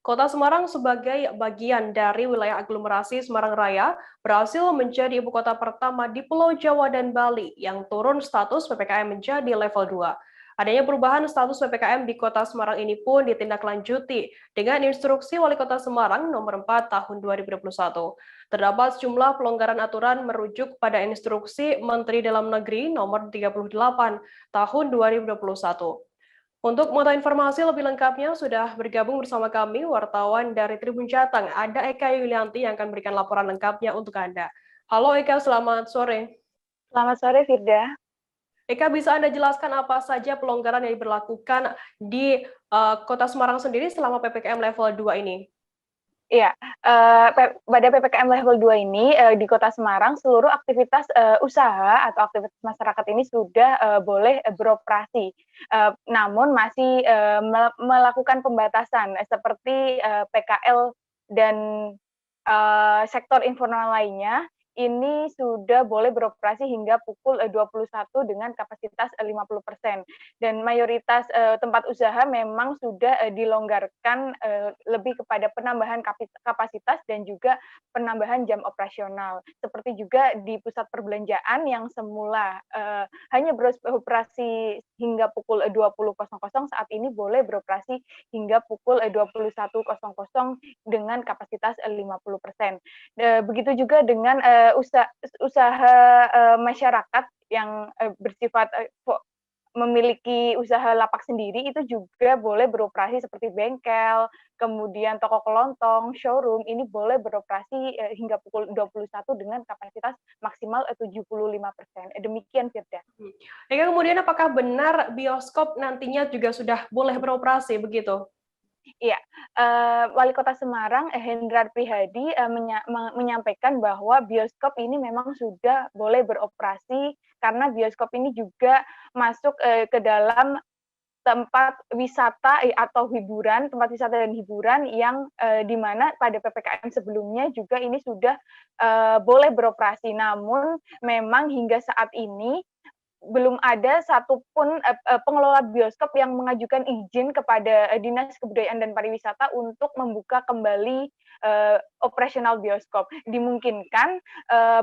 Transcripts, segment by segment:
Kota Semarang sebagai bagian dari wilayah aglomerasi Semarang Raya berhasil menjadi ibu kota pertama di Pulau Jawa dan Bali yang turun status PPKM menjadi level 2. Adanya perubahan status PPKM di Kota Semarang ini pun ditindaklanjuti dengan instruksi Wali Kota Semarang nomor 4 tahun 2021. Terdapat sejumlah pelonggaran aturan merujuk pada instruksi Menteri Dalam Negeri nomor 38 tahun 2021. Untuk mengetahui informasi lebih lengkapnya, sudah bergabung bersama kami wartawan dari Tribun Jateng. Ada Eka Yulianti yang akan berikan laporan lengkapnya untuk Anda. Halo Eka, selamat sore. Selamat sore, Firda. Eka, bisa Anda jelaskan apa saja pelonggaran yang diberlakukan di Kota Semarang sendiri selama PPKM level 2 ini? Iya, pada PPKM level 2 ini di Kota Semarang seluruh aktivitas usaha atau aktivitas masyarakat ini sudah boleh beroperasi. Namun masih melakukan pembatasan seperti PKL dan sektor informal lainnya ini sudah boleh beroperasi hingga pukul 21 dengan kapasitas 50%. Dan mayoritas tempat usaha memang sudah dilonggarkan lebih kepada penambahan kapasitas dan juga penambahan jam operasional. Seperti juga di pusat perbelanjaan yang semula hanya beroperasi hingga pukul 20.00 saat ini boleh beroperasi hingga pukul 21.00 dengan kapasitas 50%. Begitu juga dengan usaha masyarakat yang bersifat memiliki usaha lapak sendiri itu juga boleh beroperasi seperti bengkel, kemudian toko kelontong, showroom ini boleh beroperasi hingga pukul 21 dengan kapasitas maksimal 75%. Demikian, Firda. Eka, kemudian apakah benar bioskop nantinya juga sudah boleh beroperasi begitu? Iya, Wali Kota Semarang, Hendrar Prihadi, menyampaikan bahwa bioskop ini memang sudah boleh beroperasi karena bioskop ini juga masuk ke dalam tempat wisata atau hiburan, tempat wisata dan hiburan yang di mana pada PPKM sebelumnya juga ini sudah boleh beroperasi. Namun memang hingga saat ini belum ada satupun pengelola bioskop yang mengajukan izin kepada Dinas Kebudayaan dan Pariwisata untuk membuka kembali operasional bioskop. Dimungkinkan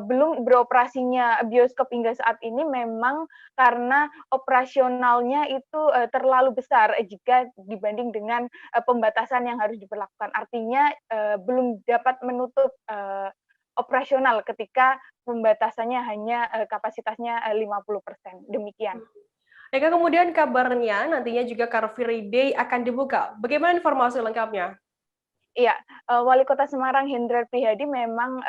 belum beroperasinya bioskop hingga saat ini memang karena operasionalnya itu terlalu besar jika dibanding dengan pembatasan yang harus diberlakukan. Artinya belum dapat menutup operasional ketika pembatasannya hanya kapasitasnya 50%. Demikian. Eka, kemudian kabarnya nantinya juga Car Free Day akan dibuka. Bagaimana informasi lengkapnya? Iya, Wali Kota Semarang Hendrar Prihadi memang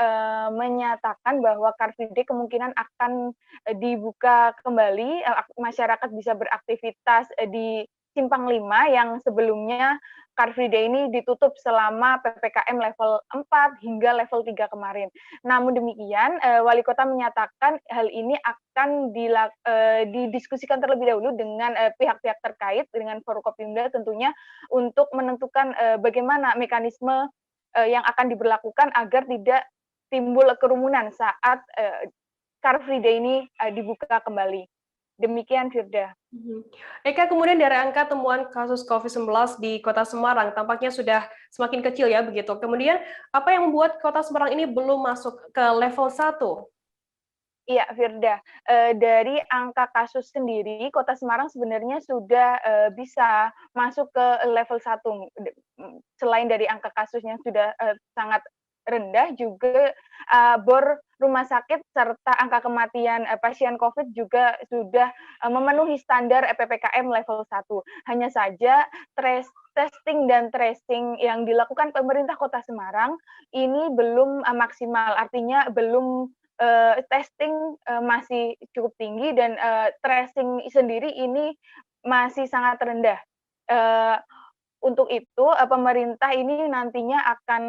menyatakan bahwa Car Free Day kemungkinan akan dibuka kembali, masyarakat bisa beraktivitas di Simpang 5 yang sebelumnya Car Free Day ini ditutup selama PPKM level 4 hingga level 3 kemarin. Namun demikian, Wali Kota menyatakan hal ini akan didiskusikan terlebih dahulu dengan pihak-pihak terkait, dengan Forkopimda tentunya, untuk menentukan bagaimana mekanisme yang akan diberlakukan agar tidak timbul kerumunan saat Car Free Day ini dibuka kembali. Demikian, Firda. Eka, kemudian dari angka temuan kasus COVID-19 di Kota Semarang tampaknya sudah semakin kecil ya begitu. Kemudian apa yang membuat Kota Semarang ini belum masuk ke level 1? Iya, Firda. Dari angka kasus sendiri, Kota Semarang sebenarnya sudah bisa masuk ke level 1. Selain dari angka kasusnya sudah sangat rendah, juga bor rumah sakit serta angka kematian pasien COVID juga sudah memenuhi standar PPKM level 1. Hanya saja testing dan tracing yang dilakukan pemerintah Kota Semarang ini belum maksimal, artinya belum testing masih cukup tinggi dan tracing sendiri ini masih sangat rendah. Untuk itu pemerintah ini nantinya akan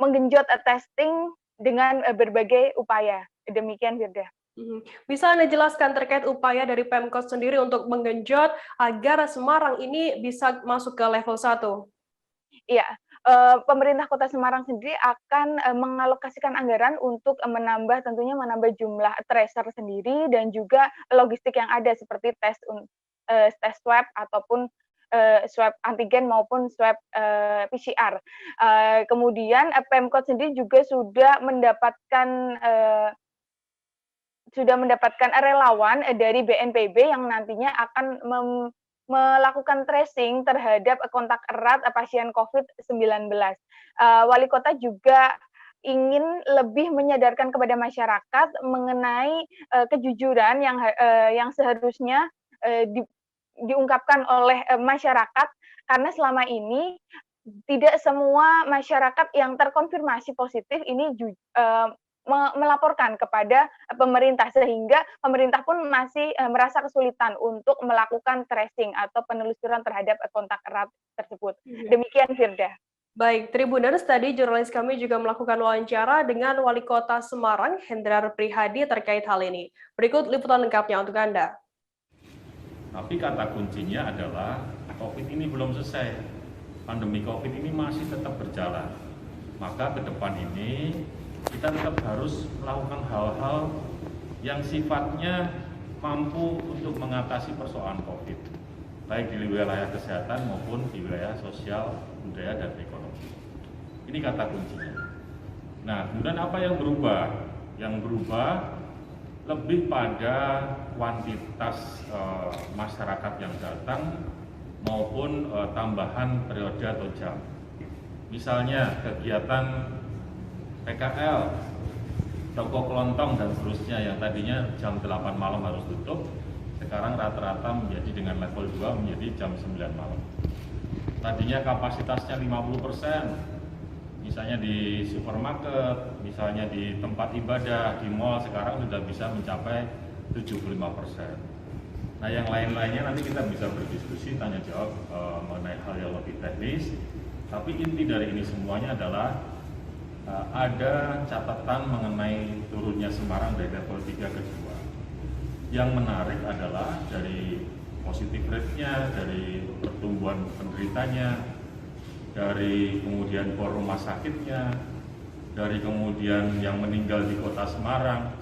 menggenjot testing dengan berbagai upaya. Demikian, Firda. Bisa Anda jelaskan terkait upaya dari Pemkot sendiri untuk menggenjot agar Semarang ini bisa masuk ke level 1? Iya, pemerintah Kota Semarang sendiri akan mengalokasikan anggaran untuk tentunya menambah jumlah tracer sendiri dan juga logistik yang ada seperti tes swab ataupun swab antigen maupun swab PCR. Kemudian Pemkot sendiri juga sudah mendapatkan relawan dari BNPB yang nantinya akan melakukan tracing terhadap kontak erat pasien COVID-19. Wali kota juga ingin lebih menyadarkan kepada masyarakat mengenai kejujuran yang seharusnya diungkapkan oleh masyarakat, karena selama ini tidak semua masyarakat yang terkonfirmasi positif ini melaporkan kepada pemerintah, sehingga pemerintah pun masih merasa kesulitan untuk melakukan tracing atau penelusuran terhadap kontak erat tersebut. Demikian, Firda. Baik, Tribuners, tadi jurnalis kami juga melakukan wawancara dengan Wali Kota Semarang, Hendrar Prihadi, terkait hal ini. Berikut liputan lengkapnya untuk Anda. Tapi kata kuncinya adalah COVID ini belum selesai. Pandemi COVID ini masih tetap berjalan. Maka ke depan ini kita tetap harus melakukan hal-hal yang sifatnya mampu untuk mengatasi persoalan COVID, baik di wilayah kesehatan maupun di wilayah sosial, budaya, dan ekonomi. Ini kata kuncinya. Nah, kemudian apa yang berubah? Yang berubah lebih pada kuantitas masyarakat yang datang maupun tambahan periode atau jam. Misalnya kegiatan PKL, toko kelontong dan seterusnya yang tadinya jam 8 malam harus tutup, sekarang rata-rata menjadi dengan level 2 menjadi jam 9 malam. Tadinya kapasitasnya 50%, misalnya di supermarket, misalnya di tempat ibadah, di mall, sekarang sudah bisa mencapai 75%. Nah, yang lain-lainnya nanti kita bisa berdiskusi, tanya jawab mengenai hal yang lebih teknis. Tapi inti dari ini semuanya adalah ada catatan mengenai turunnya Semarang dari level 3 ke 2. Yang menarik adalah dari positif rate-nya, dari pertumbuhan penderitanya, dari kemudian bor rumah sakitnya, dari kemudian yang meninggal di kota Semarang,